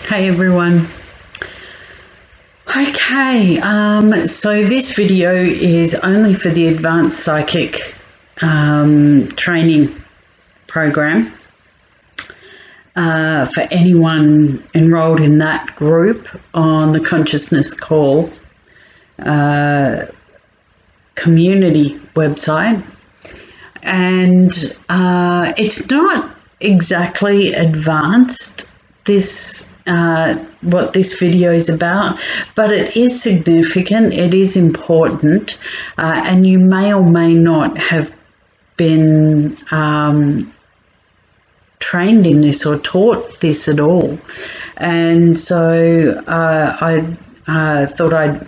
Hey everyone. Okay, so this video is only for the Advanced Psychic training program. For anyone enrolled in that group on the Consciousness Call community website. And it's not exactly advanced, what this video is about, but it is significant, it is important, and you may or may not have been trained in this or taught this at all. And so I thought I'd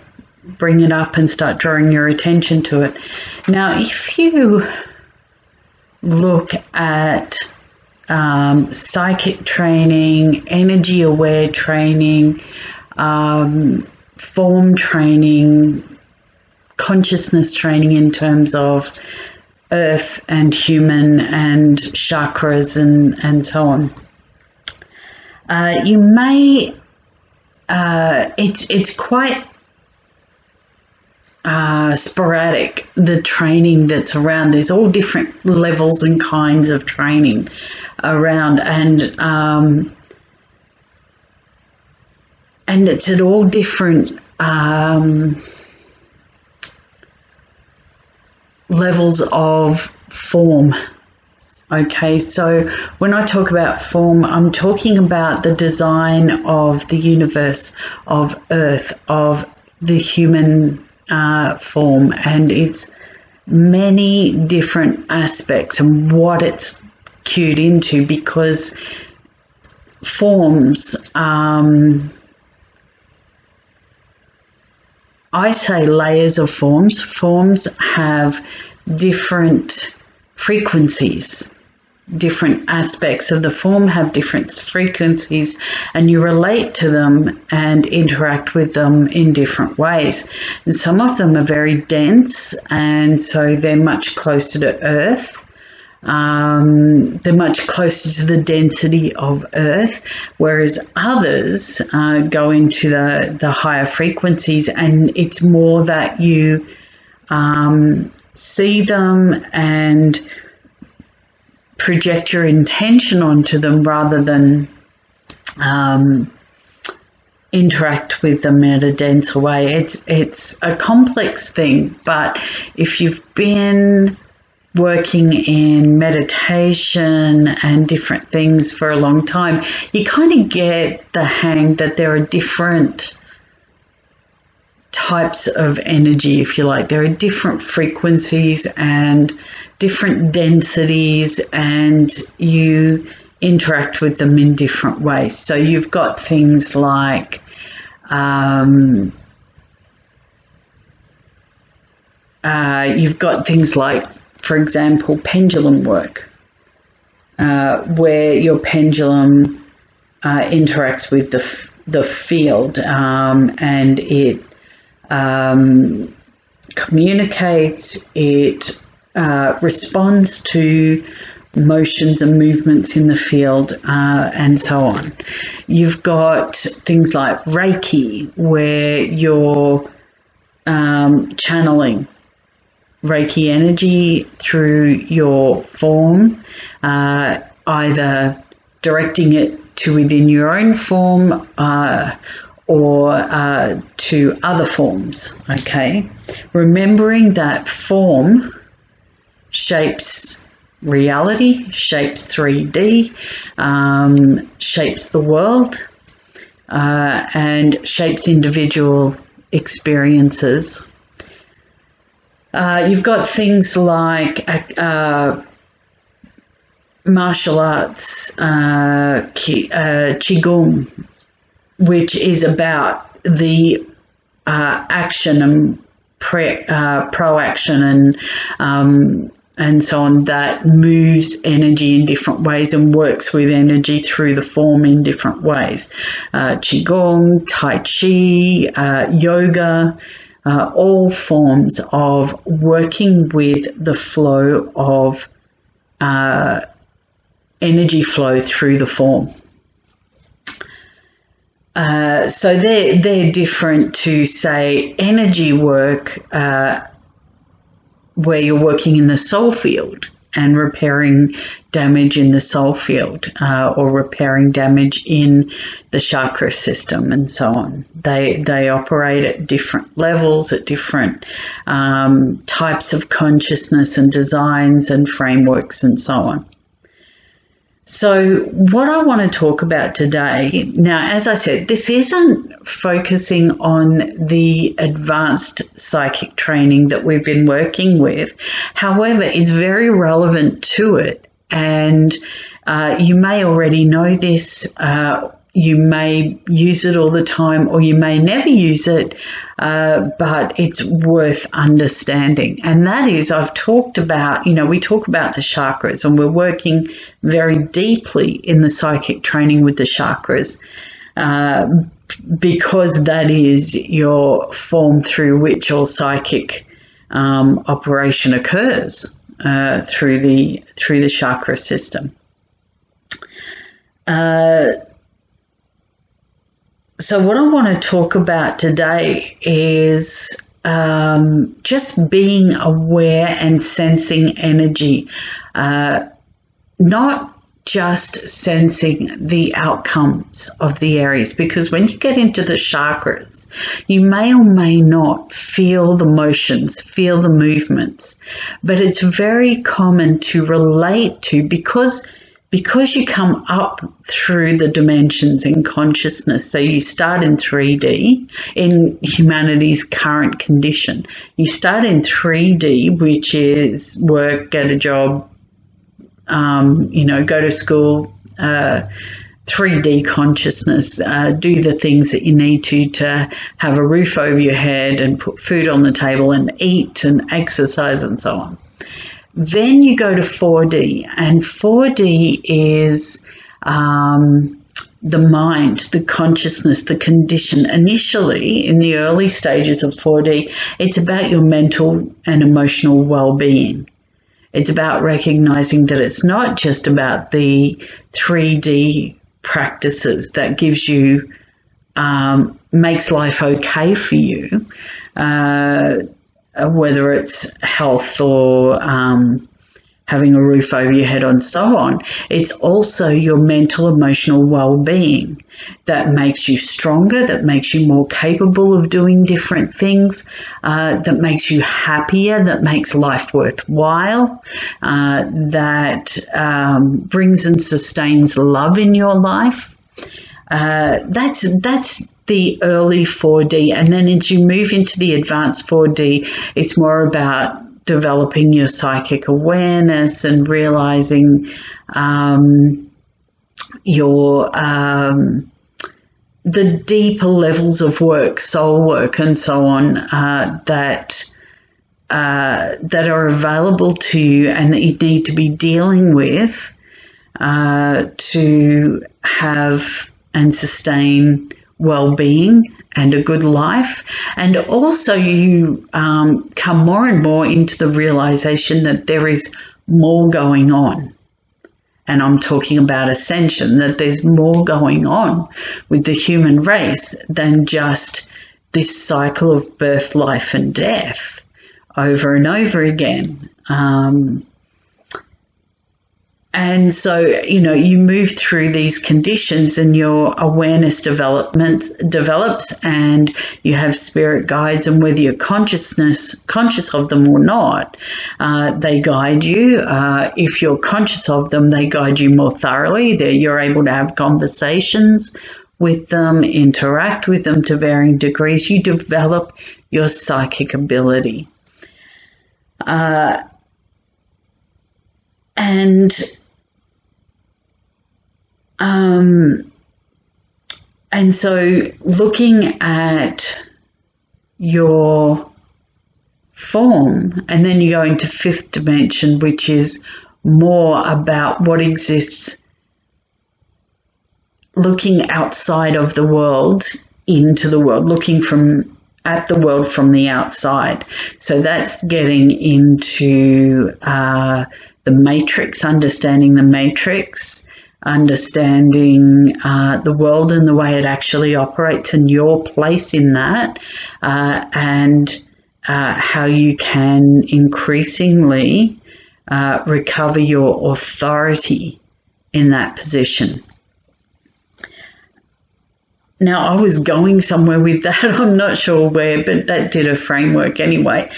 bring it up and start drawing your attention to it. Now, if you look at psychic training, energy aware training, form training, consciousness training in terms of earth and human and chakras and so on. You may, it's quite sporadic, the training that's around. There's all different levels and kinds of training around, and it's at all different levels of form. Okay, so when I talk about form, I'm talking about the design of the universe, of Earth, of the human form, and its many different aspects and what it's cued into, because forms, I say layers of forms. Forms have different frequencies. Different aspects of the form have different frequencies, and you relate to them and interact with them in different ways. And some of them are very dense, and so they're much closer to Earth. They're much closer to the density of Earth, whereas others go into the higher frequencies, and it's more that you see them and project your intention onto them rather than interact with them in a denser way. It's a complex thing, but if you've been working in meditation and different things for a long time, you kind of get the hang that there are different types of energy, if you like. There are different frequencies and different densities, and you interact with them in different ways. So you've got things like for example, pendulum work, where your pendulum interacts with the field, and it communicates, it responds to motions and movements in the field, and so on. You've got things like Reiki, where you're channeling Reiki energy through your form, either directing it to within your own form or to other forms. Okay, remembering that form shapes reality, shapes 3D, shapes the world, and shapes individual experiences. You've got things like martial arts, Qigong, which is about the action and proaction and so on, that moves energy in different ways and works with energy through the form in different ways. Qigong, Tai Chi, yoga, all forms of working with the flow of energy flow through the form. So they're different to, say, energy work, where you're working in the soul field and repairing damage in the soul field, or repairing damage in the chakra system and so on. They operate at different levels, at different types of consciousness and designs and frameworks and so on. So what I want to talk about today, now, as I said, this isn't focusing on the advanced psychic training that we've been working with. However, it's very relevant to it. And you may already know this. You may use it all the time, or you may never use it, but it's worth understanding. And that is, I've talked about, we talk about the chakras, and we're working very deeply in the psychic training with the chakras, because that is your form through which all psychic operation occurs, through the chakra system. So what I want to talk about today is just being aware and sensing energy, not just sensing the outcomes of the areas, because when you get into the chakras, you may or may not feel the motions, feel the movements, but it's very common to relate to, because you come up through the dimensions in consciousness. So you start in 3D in humanity's current condition. You start in 3D, which is work, get a job, go to school, 3D consciousness, do the things that you need to have a roof over your head and put food on the table and eat and exercise and so on. Then you go to 4D, and 4D is the mind, the consciousness, the condition. Initially, in the early stages of 4D, it's about your mental and emotional well-being. It's about recognizing that it's not just about the 3D practices that gives you, makes life okay for you, whether it's health or having a roof over your head and so on. It's also your mental, emotional well-being that makes you stronger, that makes you more capable of doing different things, that makes you happier, that makes life worthwhile, that brings and sustains love in your life. That's the early 4D. And then as you move into the advanced 4D, it's more about developing your psychic awareness and realizing the deeper levels of work, soul work and so on, that are available to you and that you need to be dealing with to have and sustain well-being and a good life. And also you come more and more into the realization that there is more going on. And I'm talking about ascension, that there's more going on with the human race than just this cycle of birth, life and death over and over again. And so, you move through these conditions and your awareness develops and you have spirit guides, and whether you're conscious of them or not, they guide you. If you're conscious of them, they guide you more thoroughly. You're able to have conversations with them, interact with them to varying degrees. You develop your psychic ability. And so looking at your form, and then you go into fifth dimension, which is more about what exists, looking outside of the world into the world, looking at the world from the outside. So that's getting into the matrix, understanding the matrix, understanding the world and the way it actually operates and your place in that, and how you can increasingly recover your authority in that position. Now, I was going somewhere with that. I'm not sure where, but that did a framework anyway.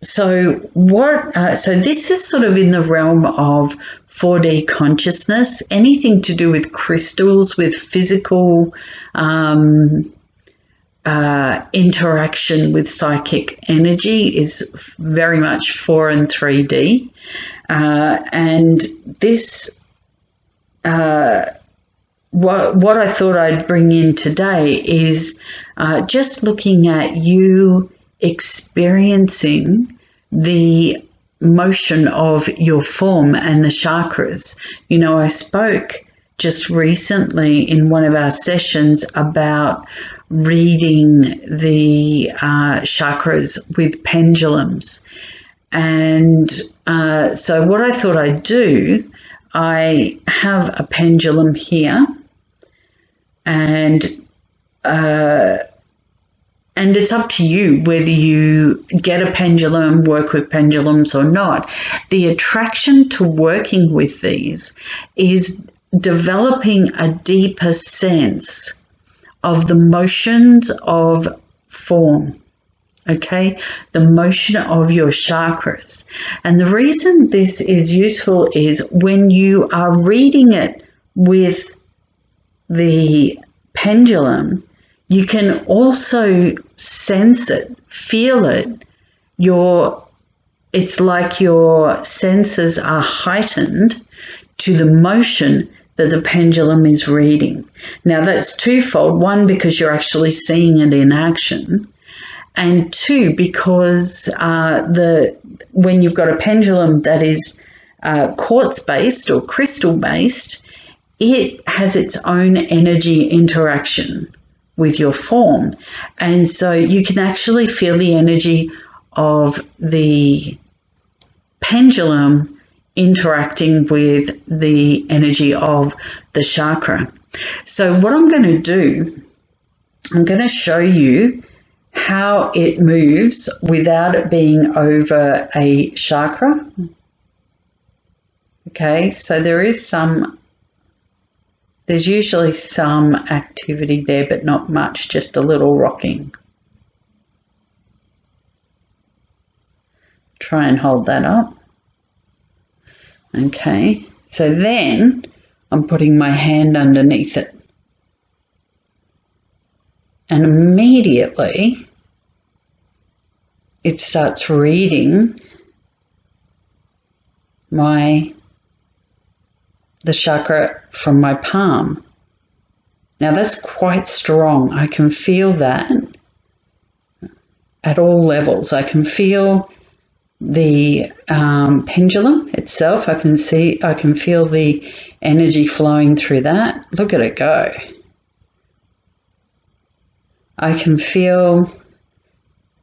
So this is sort of in the realm of 4D consciousness. Anything to do with crystals, with physical interaction with psychic energy is very much 4 and 3D. And this, what I thought I'd bring in today is just looking at you experiencing the motion of your form and the chakras. You know, I spoke just recently in one of our sessions about reading the chakras with pendulums. And so what I thought I'd do, I have a pendulum here, and it's up to you whether you get a pendulum, work with pendulums or not. The attraction to working with these is developing a deeper sense of the motions of form, okay? The motion of your chakras. And the reason this is useful is when you are reading it with the pendulum, you can also sense it, feel it. It's like your senses are heightened to the motion that the pendulum is reading. Now that's twofold. One, because you're actually seeing it in action, and two, because when you've got a pendulum that is quartz-based or crystal-based, it has its own energy interaction with your form. And so you can actually feel the energy of the pendulum interacting with the energy of the chakra. So what I'm going to do, I'm going to show you how it moves without it being over a chakra. Okay, so there's usually some activity there, but not much, just a little rocking. Try and hold that up. Okay, so then I'm putting my hand underneath it. And immediately it starts reading the chakra from my palm. Now that's quite strong. I can feel that at all levels. I can feel the pendulum itself. I can feel the energy flowing through that. Look at it go. I can feel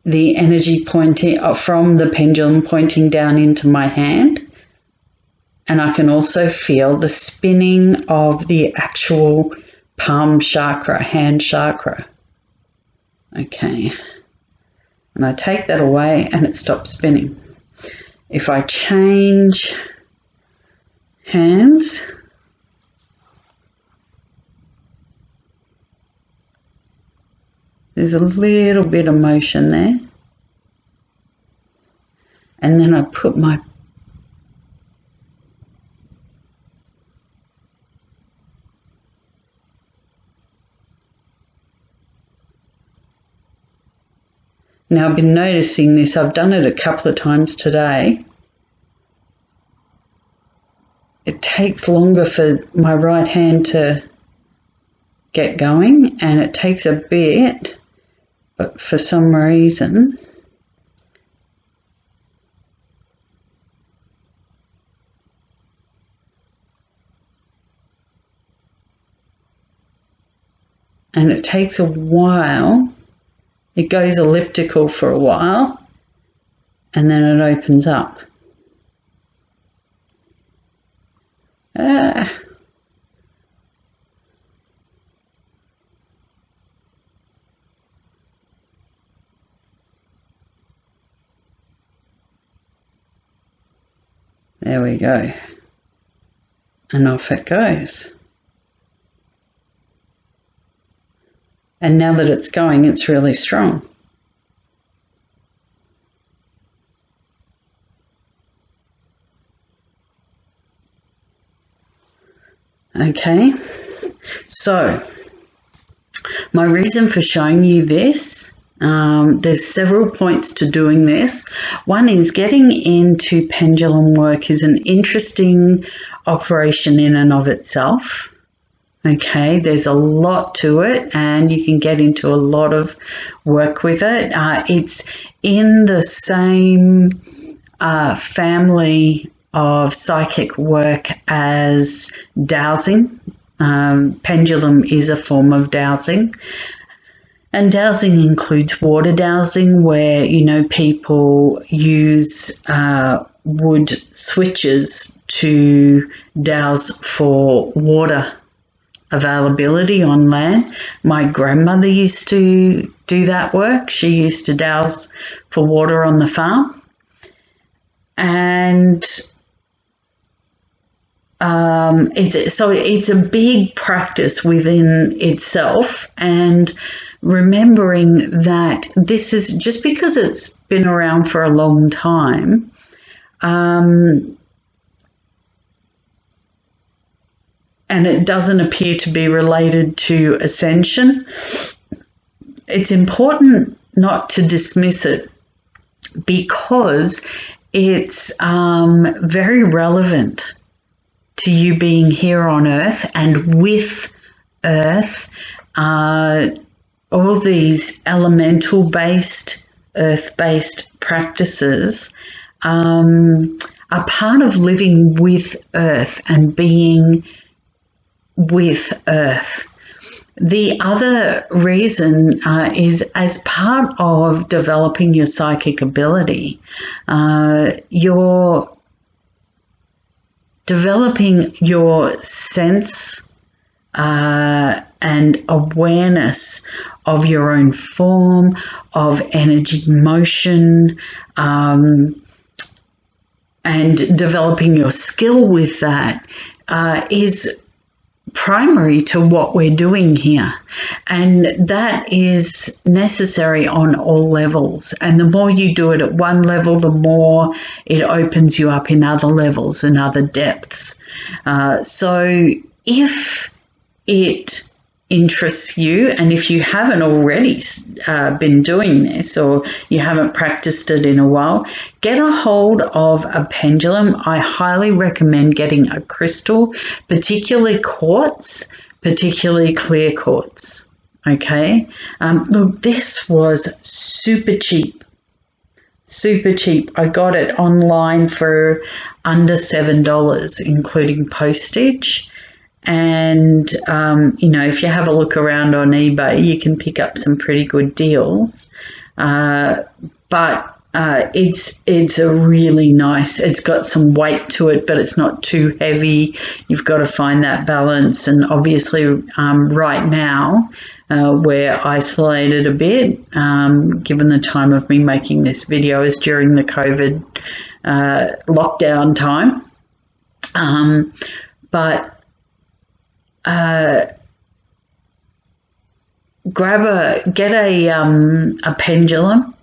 the energy pointing from the pendulum pointing down into my hand. And I can also feel the spinning of the actual palm chakra, hand chakra. Okay. And I take that away and it stops spinning. If I change hands, there's a little bit of motion there. And then I put my Now I've been noticing this, I've done it a couple of times today. It takes longer for my right hand to get going, and it takes a bit, but for some reason and it takes a while. It goes elliptical for a while and then it opens up. There we go. And off it goes. And now that it's going, it's really strong. Okay, so my reason for showing you this, there's several points to doing this. One is getting into pendulum work is an interesting operation in and of itself. Okay, there's a lot to it and you can get into a lot of work with it. It's in the same family of psychic work as dowsing. Pendulum is a form of dowsing. And dowsing includes water dowsing, where, you know, people use wood switches to douse for water availability on land. My grandmother used to do that work. She used to douse for water on the farm. And it's a big practice within itself, and remembering that this is just because it's been around for a long time, and it doesn't appear to be related to ascension, it's important not to dismiss it, because it's very relevant to you being here on Earth, and with Earth, all these elemental-based, earth-based practices are part of living with Earth and being with Earth. The other reason is as part of developing your psychic ability, you're developing your sense and awareness of your own form, of energy motion, and developing your skill with that is primary to what we're doing here, and that is necessary on all levels. And the more you do it at one level, the more it opens you up in other levels and other depths. So if it interests you, and if you haven't already been doing this, or you haven't practiced it in a while, get a hold of a pendulum. I highly recommend getting a crystal, particularly quartz, particularly clear quartz. Okay, look, this was super cheap. Super cheap. I got it online for under $7, including postage. And, you know, if you have a look around on eBay, you can pick up some pretty good deals. But it's a really nice, it's got some weight to it, but it's not too heavy. You've got to find that balance. And obviously, right now, we're isolated a bit, given the time of me making this video is during the COVID lockdown time. But get a pendulum,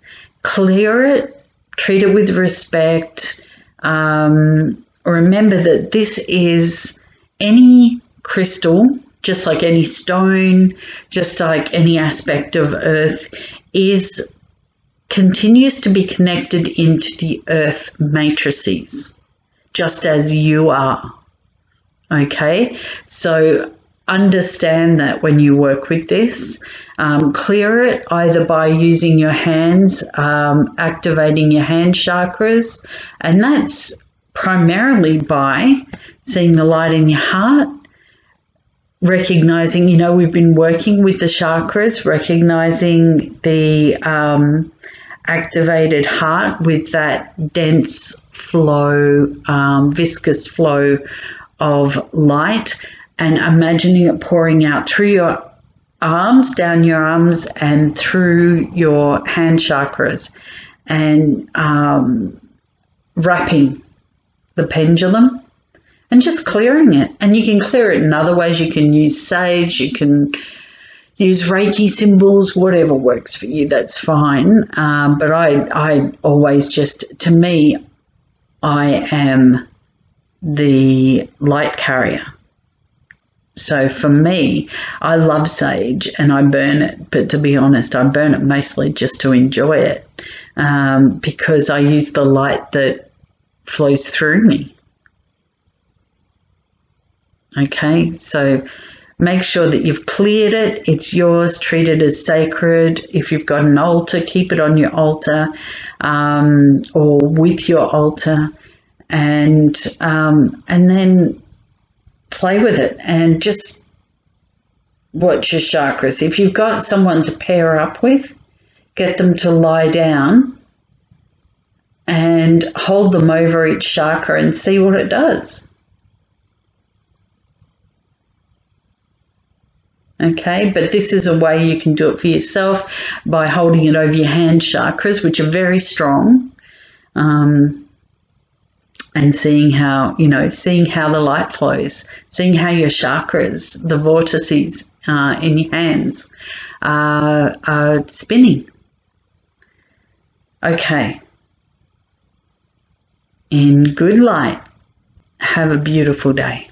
clear it, treat it with respect. Remember that this is any crystal, just like any stone, just like any aspect of Earth, continues to be connected into the Earth matrices, just as you are. Okay, so understand that when you work with this, clear it either by using your hands, activating your hand chakras, and that's primarily by seeing the light in your heart, recognizing, you know, we've been working with the chakras, recognizing the activated heart with that dense flow, viscous flow of light and imagining it pouring out through your arms, down your arms, and through your hand chakras, and wrapping the pendulum and just clearing it. And you can clear it in other ways. You can use sage, you can use Reiki symbols, whatever works for you, that's fine. But I always just, to me, I am the light carrier. So for me, I love sage and I burn it, but to be honest, I burn it mostly just to enjoy it, because I use the light that flows through me. Okay, so make sure that you've cleared it. It's yours. Treat it as sacred. If you've got an altar, keep it on your altar, or with your altar, and then play with it and just watch your chakras. If you've got someone to pair up with, get them to lie down and hold them over each chakra and see what it does. Okay, but this is a way you can do it for yourself by holding it over your hand chakras, which are very strong, and seeing how, seeing how the light flows, seeing how your chakras, the vortices in your hands are spinning. Okay. In good light, have a beautiful day.